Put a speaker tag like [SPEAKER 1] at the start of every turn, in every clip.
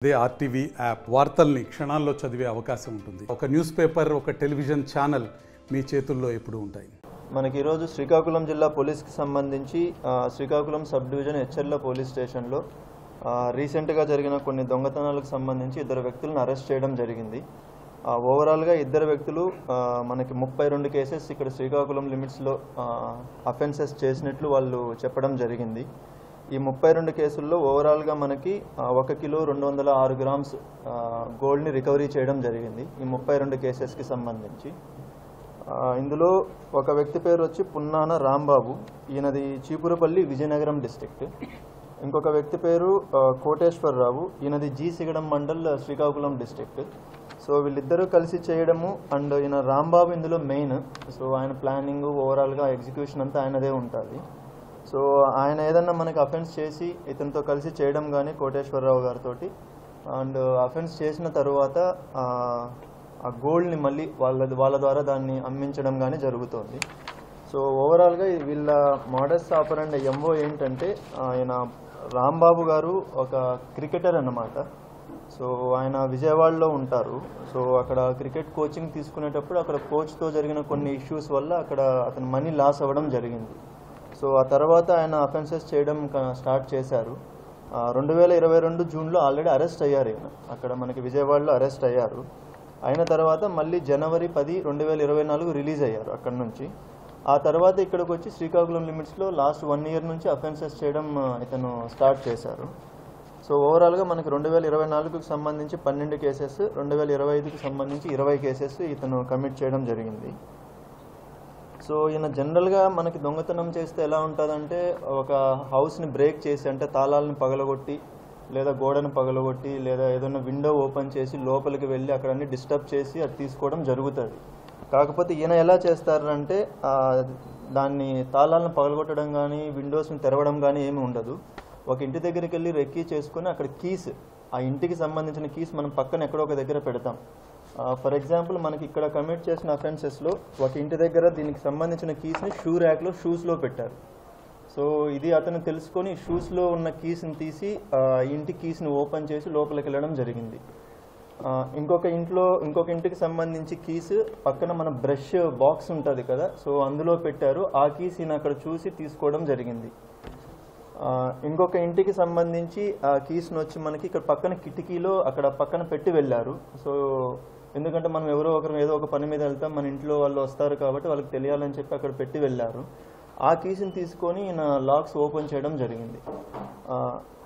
[SPEAKER 1] అదే RTV app వార్తల్ని క్షణాల్లో చదివే అవకాశం ఉంటుంది. ఒక న్యూస్ పేపర్, ఒక టెలివిజన్ ఛానల్ మీ చేతుల్లో ఎప్పుడూ ఉంటాయి.
[SPEAKER 2] మనకి ఈరోజు శ్రీకాకుళం జిల్లా పోలీస్కి సంబంధించి శ్రీకాకుళం సబ్ డివిజన్ హెచ్ఎర్ల పోలీస్ స్టేషన్లో రీసెంట్గా జరిగిన కొన్ని దొంగతనాలకు సంబంధించి 2 వ్యక్తులను అరెస్ట్ చేయడం జరిగింది. ఓవరాల్గా 2 వ్యక్తులు మనకి 32 కేసెస్ ఇక్కడ శ్రీకాకుళం లిమిట్స్లో అఫెన్సెస్ చేసినట్లు వాళ్ళు చెప్పడం జరిగింది. ఈ 32 కేసుల్లో ఓవరాల్గా మనకి 1 కిలో 206 గ్రామ్స్ గోల్డ్ని రికవరీ చేయడం జరిగింది ఈ 32 కేసెస్కి సంబంధించి. ఇందులో ఒక వ్యక్తి పేరు వచ్చి పున్నాన రాంబాబు, ఈయనది చీపురపల్లి విజయనగరం డిస్ట్రిక్ట్. ఇంకొక వ్యక్తి పేరు కోటేశ్వరరావు, ఈయనది జీసిగడం మండల్ శ్రీకాకుళం డిస్ట్రిక్ట్. సో వీళ్ళిద్దరూ కలిసి చేయడము అండ్ ఈయన రాంబాబు ఇందులో మెయిన్. సో ఆయన ప్లానింగ్ ఓవరాల్గా ఎగ్జిక్యూషన్ అంతా ఆయనదే ఉంటుంది. సో ఆయన ఏదన్నా మనకి అఫెన్స్ చేసి ఇతనితో కలిసి చేయడం కానీ కోటేశ్వరరావు గారితో అండ్ అఫెన్స్ చేసిన తర్వాత ఆ గోల్డ్ని మళ్ళీ వాళ్ళ ద్వారా దాన్ని అమ్మించడం కానీ జరుగుతుంది. సో ఓవరాల్గా వీళ్ళ మోడస్ ఆపరెండి ఎంఓ ఏంటంటే, ఆయన రాంబాబు గారు ఒక క్రికెటర్ అన్నమాట. సో ఆయన విజయవాడలో ఉంటారు. సో అక్కడ క్రికెట్ కోచింగ్ తీసుకునేటప్పుడు అక్కడ కోచ్తో జరిగిన కొన్ని ఇష్యూస్ వల్ల అక్కడ అతను మనీ లాస్ అవ్వడం జరిగింది. సో ఆ తర్వాత ఆయన అఫెన్సెస్ చేయడం స్టార్ట్ చేశారు. 2022 జూన్లో ఆల్రెడీ అరెస్ట్ అయ్యారు. ఆయన అక్కడ మనకి విజయవాడలో అరెస్ట్ అయ్యారు. అయిన తర్వాత మళ్ళీ జనవరి 10, 2024 రిలీజ్ అయ్యారు అక్కడ నుంచి. ఆ తర్వాత ఇక్కడికి వచ్చి శ్రీకాకుళం లిమిట్స్లో లాస్ట్ 1 ఇయర్ నుంచి అఫెన్సెస్ చేయడం ఇతను స్టార్ట్ చేశారు. సో ఓవరాల్గా మనకి 2024కి సంబంధించి 12 కేసెస్, 2025కి సంబంధించి 20 కేసెస్ ఇతను కమిట్ చేయడం జరిగింది. సో ఈయన జనరల్గా మనకి దొంగతనం చేస్తే ఎలా ఉంటుందంటే, ఒక హౌస్ని బ్రేక్ చేసి అంటే తాళాలను పగలగొట్టి లేదా గోడను పగలగొట్టి లేదా ఏదైనా విండో ఓపెన్ చేసి లోపలికి వెళ్ళి అక్కడ అన్ని డిస్టర్బ్ చేసి అది తీసుకోవడం జరుగుతుంది. కాకపోతే ఈయన ఎలా చేస్తారంటే దాన్ని తాళాలను పగలగొట్టడం కానీ విండోస్ని తెరవడం కానీ ఏమి ఉండదు. ఒక ఇంటి దగ్గరికి వెళ్ళి రెక్కీ చేసుకుని అక్కడ కీస్, ఆ ఇంటికి సంబంధించిన కీస్ మనం పక్కన ఎక్కడో ఒక దగ్గర పెడతాం. ఫర్ ఎగ్జాంపుల్ మనకి ఇక్కడ కమిట్ చేసిన అఫెన్సెస్లో ఒక ఇంటి దగ్గర దీనికి సంబంధించిన కీస్ని షూ ర్యాక్లో షూస్లో పెట్టారు. సో ఇది అతను తెలుసుకొని షూస్లో ఉన్న కీస్ని తీసి ఇంటి కీస్ని ఓపెన్ చేసి లోపలికి వెళ్ళడం జరిగింది. ఇంకొక ఇంటికి సంబంధించి కీస్ పక్కన మన బ్రష్ బాక్స్ ఉంటుంది కదా, సో అందులో పెట్టారు. ఆ కీస్ ఈయన అక్కడ చూసి తీసుకోవడం జరిగింది. ఇంకొక ఇంటికి సంబంధించి ఆ కీస్ని వచ్చి మనకి ఇక్కడ పక్కన కిటికీలో అక్కడ పక్కన పెట్టి వెళ్ళారు. సో ఎందుకంటే మనం ఎవరో ఒకరు ఏదో ఒక పని మీద వెళ్తాం, మన ఇంట్లో వాళ్ళు వస్తారు కాబట్టి వాళ్ళకి తెలియాలని చెప్పి అక్కడ పెట్టి వెళ్ళారు. ఆ కీస్ని తీసుకొని ఈయన లాక్స్ ఓపెన్ చేయడం జరిగింది.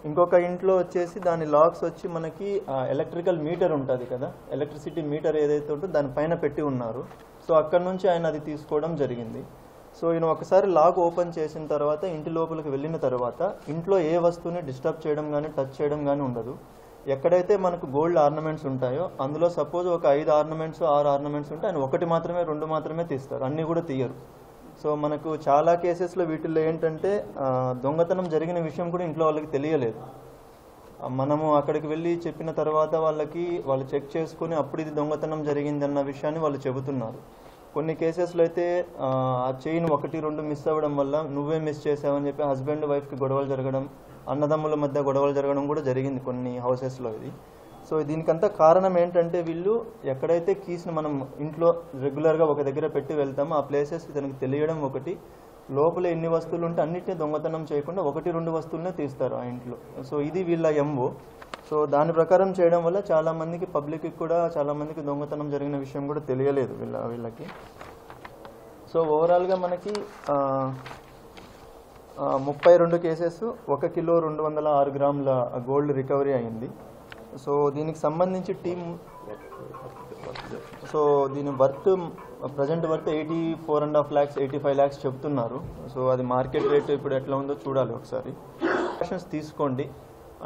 [SPEAKER 2] ఇంకొక ఇంట్లో వచ్చేసి దాని లాక్స్ వచ్చి మనకి ఎలక్ట్రికల్ మీటర్ ఉంటుంది కదా, ఎలక్ట్రిసిటీ మీటర్ ఏదైతే ఉంటుందో దానిపైన పెట్టి ఉన్నారు. సో అక్కడ నుంచి ఆయన అది తీసుకోవడం జరిగింది. సో ఈయన ఒకసారి లాక్ ఓపెన్ చేసిన తర్వాత ఇంటి లోపలికి వెళ్ళిన తర్వాత ఇంట్లో ఏ వస్తువుని డిస్టర్బ్ చేయడం కానీ టచ్ చేయడం కానీ ఉండదు. ఎక్కడైతే మనకు గోల్డ్ ఆర్నమెంట్స్ ఉంటాయో అందులో సపోజ్ ఒక 5 ఆర్నమెంట్స్ 6 ఆర్నమెంట్స్ ఉంటే ఆయన 1 మాత్రమే 2 మాత్రమే తీస్తారు, అన్నీ కూడా తీయరు. సో మనకు చాలా కేసెస్లో వీటిల్లో ఏంటంటే దొంగతనం జరిగిన విషయం కూడా ఇంట్లో వాళ్ళకి తెలియలేదు. మనము అక్కడికి వెళ్ళి చెప్పిన తర్వాత వాళ్ళు చెక్ చేసుకుని అప్పుడు ఇది దొంగతనం జరిగిందన్న విషయాన్ని వాళ్ళు చెబుతున్నారు. కొన్ని కేసెస్లో అయితే ఆ చైన్ 1, 2 మిస్ అవ్వడం వల్ల నువ్వే మిస్ చేసావని చెప్పి హస్బెండ్ వైఫ్కి గొడవలు జరగడం, అన్నదమ్ముల మధ్య గొడవలు జరగడం కూడా జరిగింది కొన్ని హౌసెస్లో ఇది. సో దీనికంతా కారణం ఏంటంటే, వీళ్ళు ఎక్కడైతే కీస్ని మనం ఇంట్లో రెగ్యులర్గా ఒక దగ్గర పెట్టి వెళ్తామో ఆ ప్లేసెస్ ఇతనికి తెలియడం ఒకటి, లోపల ఎన్ని వస్తువులు ఉంటే అన్నిటినీ దొంగతనం చేయకుండా 1, 2 వస్తువులనే తీస్తారు ఆ ఇంట్లో. సో ఇది వీళ్ళ ఎంఓ. సో దాని ప్రకారం చేయడం వల్ల చాలామందికి పబ్లిక్కి కూడా చాలామందికి దొంగతనం జరిగిన విషయం కూడా తెలియలేదు వీళ్ళకి. సో ఓవరాల్గా మనకి 32 కేసెస్, 1 కిలో 206 గ్రాముల గోల్డ్ రికవరీ అయింది. సో దీనికి సంబంధించి దీని ప్రజెంట్ వర్త్ 84.5 lakhs 85 lakhs చెప్తున్నారు. సో అది మార్కెట్ రేట్ ఇప్పుడు ఎట్లా ఉందో చూడాలి ఒకసారి. యాక్షన్స్ తీసుకోండి.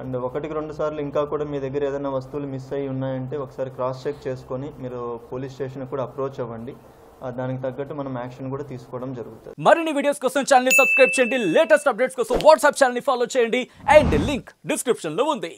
[SPEAKER 2] అండ్ 1-2 సార్లు ఇంకా కూడా మీ దగ్గర ఏదైనా వస్తువులు మిస్ అయ్యి ఉన్నాయంటే ఒకసారి క్రాస్ చెక్ చేసుకొని మీరు పోలీస్ స్టేషన్ కూడా అప్రోచ్ అవ్వండి. దానికి తగ్గట్టు మనం యాక్షన్ కూడా తీసుకోవడం జరుగుతుంది.
[SPEAKER 3] మరిన్ని వీడియోస్ కోసం ఛానల్ ని సబ్స్క్రైబ్ చేయండి, లేటెస్ట్ అప్డేట్స్ కోసం వాట్సాప్ ఛానల్ ని ఫాలో చేయండి అండ్ లింక్ డిస్క్రిప్షన్ లో ఉంది.